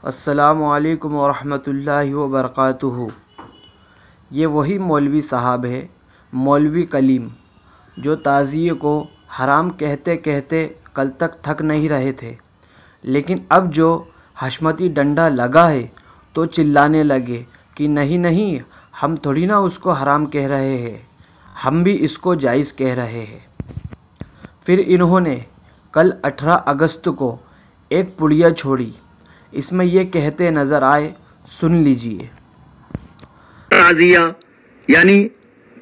السلام علیکم ورحمۃ اللہ وبرکاتہ۔ یہ وہی مولوی صاحب ہے، مولوی کلیم، جو تعزیے کو حرام کہتے کہتے کل تک تھک نہیں رہے تھے، لیکن اب جو حشمتی ڈنڈا لگا ہے تو چلانے لگے کہ نہیں نہیں، ہم تھوڑی نہ اس کو حرام کہہ رہے ہیں، ہم بھی اس کو جائز کہہ رہے ہیں۔ پھر انہوں نے کل 18 اگست کو ایک پڑیا چھوڑی، اس میں یہ کہتے نظر آئے، سن لیجئے۔ تعزیہ یعنی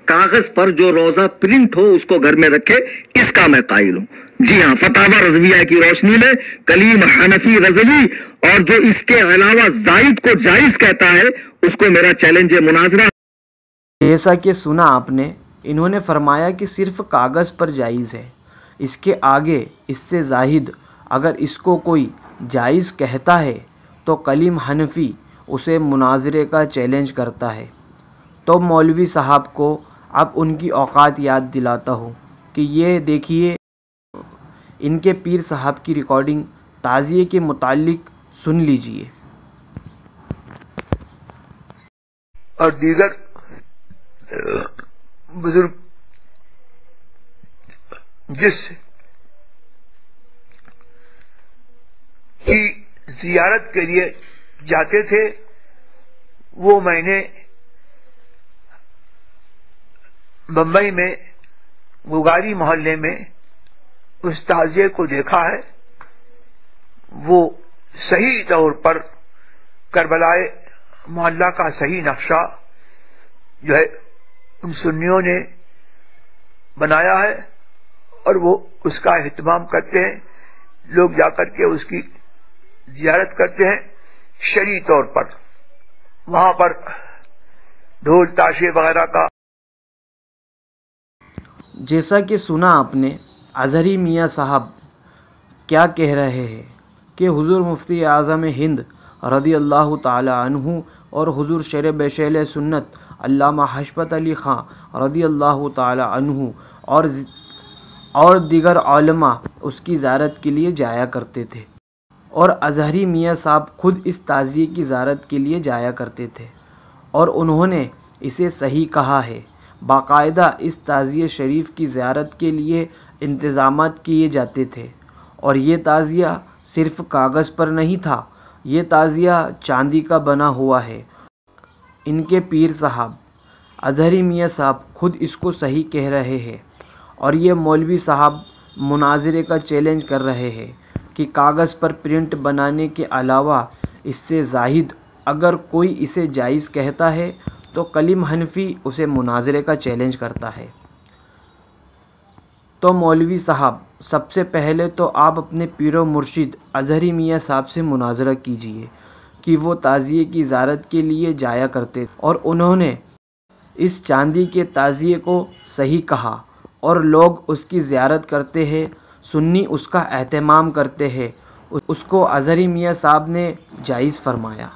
کاغذ پر جو روزہ پرنٹ ہو اس کو گھر میں رکھے، اس کا میں قائل ہوں۔ جی ہاں، فتاوی رضویہ کی روشنی میں کلیم حنفی رضوی اور جو اس کے علاوہ زائد کو جائز کہتا ہے، اس کو میرا چیلنج ہے، مناظرہ۔ جیسا کہ سنا آپ نے، انہوں نے فرمایا کہ صرف کاغذ پر جائز ہے، اس کے آگے اس سے زائد اگر اس کو کوئی جائز کہتا ہے تو کلیم حنفی اسے مناظرے کا چیلنج کرتا ہے۔ تو مولوی صاحب کو اب ان کی اوقات یاد دلاتا ہوں کہ یہ دیکھیے، ان کے پیر صاحب کی ریکارڈنگ تعزیے کے متعلق سن لیجئے۔ اور دیگر بزرگ جس کی زیارت کے لیے جاتے تھے، وہ میں نے بمبئی میں گوگاری محلے میں اس تعزیے کو دیکھا ہے۔ وہ صحیح طور پر کربلائے محلہ کا صحیح نقشہ جو ہے ان سنیوں نے بنایا ہے، اور وہ اس کا اہتمام کرتے ہیں، لوگ جا کر کے اس کی زیارت کرتے ہیں شرعی طور پر۔ وہاں پر ڈھول تاشے وغیرہ کا جیسا کہ سنا آپ نے، اظہری میاں صاحب کیا کہہ رہے ہیں کہ حضور مفتی اعظم ہند رضی اللہ تعالی عنہ اور حضور شیر بیشیل سنت علامہ حشمت علی خان رضی اللہ تعالی عنہ اور دیگر علماء اس کی زیارت کے لیے جایا کرتے تھے، اور اظہری میاں صاحب خود اس تعزیے کی زیارت کے لیے جایا کرتے تھے، اور انہوں نے اسے صحیح کہا ہے۔ باقاعدہ اس تعزیے شریف کی زیارت کے لیے انتظامات کیے جاتے تھے، اور یہ تعزیہ صرف کاغذ پر نہیں تھا، یہ تعزیہ چاندی کا بنا ہوا ہے۔ ان کے پیر صاحب اظہری میاں صاحب خود اس کو صحیح کہہ رہے ہیں، اور یہ مولوی صاحب مناظرے کا چیلنج کر رہے ہیں کہ کاغذ پر پرنٹ بنانے کے علاوہ اس سے زائد اگر کوئی اسے جائز کہتا ہے تو کلیم حنفی اسے مناظرے کا چیلنج کرتا ہے۔ تو مولوی صاحب، سب سے پہلے تو آپ اپنے پیر و مرشد اظہری میاں صاحب سے مناظرہ کیجئے کہ وہ تعزیے کی زیارت کے لیے جایا کرتے اور انہوں نے اس چاندی کے تعزیے کو صحیح کہا، اور لوگ اس کی زیارت کرتے ہیں، سنی اس کا اہتمام کرتے ہیں، اس کو اظہری میاں صاحب نے جائز فرمایا۔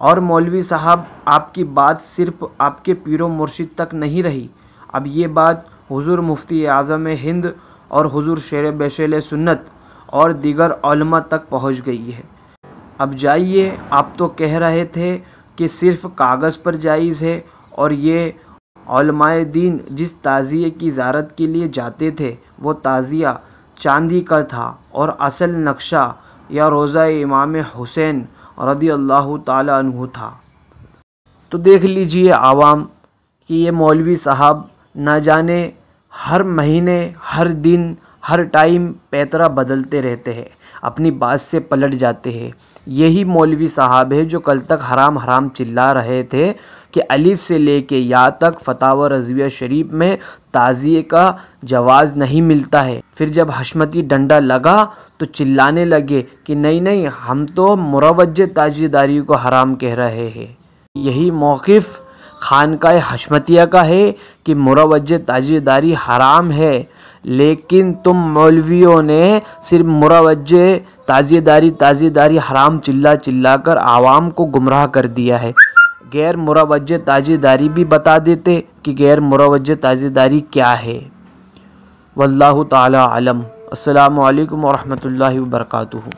اور مولوی صاحب، آپ کی بات صرف آپ کے پیر و مرشد تک نہیں رہی، اب یہ بات حضور مفتی اعظم ہند اور حضور شیر بیشیل سنت اور دیگر علماء تک پہنچ گئی ہے۔ اب جائیے، آپ تو کہہ رہے تھے کہ صرف کاغذ پر جائز ہے، اور یہ علماء دین جس تعزیے کی زیارت کے لیے جاتے تھے وہ تعزیہ چاندی کا تھا، اور اصل نقشہ یا روضہ امام حسین رضی اللہ تعالی عنہ تھا۔ تو دیکھ لیجئے عوام کہ یہ مولوی صاحب نہ جانے ہر مہینے، ہر دن، ہر ٹائم پیترا بدلتے رہتے ہیں، اپنی بات سے پلٹ جاتے ہیں۔ یہی مولوی صاحب ہے جو کل تک حرام حرام چلا رہے تھے کہ الف سے لے کے یا تک فتاوی رضویہ شریف میں تعزیے کا جواز نہیں ملتا ہے۔ پھر جب حشمتی ڈنڈا لگا تو چلانے لگے کہ نہیں نہیں، ہم تو مروجہ تعزیہ داری کو حرام کہہ رہے ہیں۔ یہی موقف خانقاہ حشمتیہ کا ہے کہ مروجہ تعزیہ داری حرام ہے، لیکن تم مولویوں نے صرف مروجہ تعزیہ داری حرام چلا کر عوام کو گمراہ کر دیا ہے۔ غیر مروجہ تعزیہ داری بھی بتا دیتے کہ غیر مروجہ تعزیہ داری کیا ہے۔ واللہ تعالی علم۔ السلام علیکم ورحمۃ اللہ وبرکاتہ۔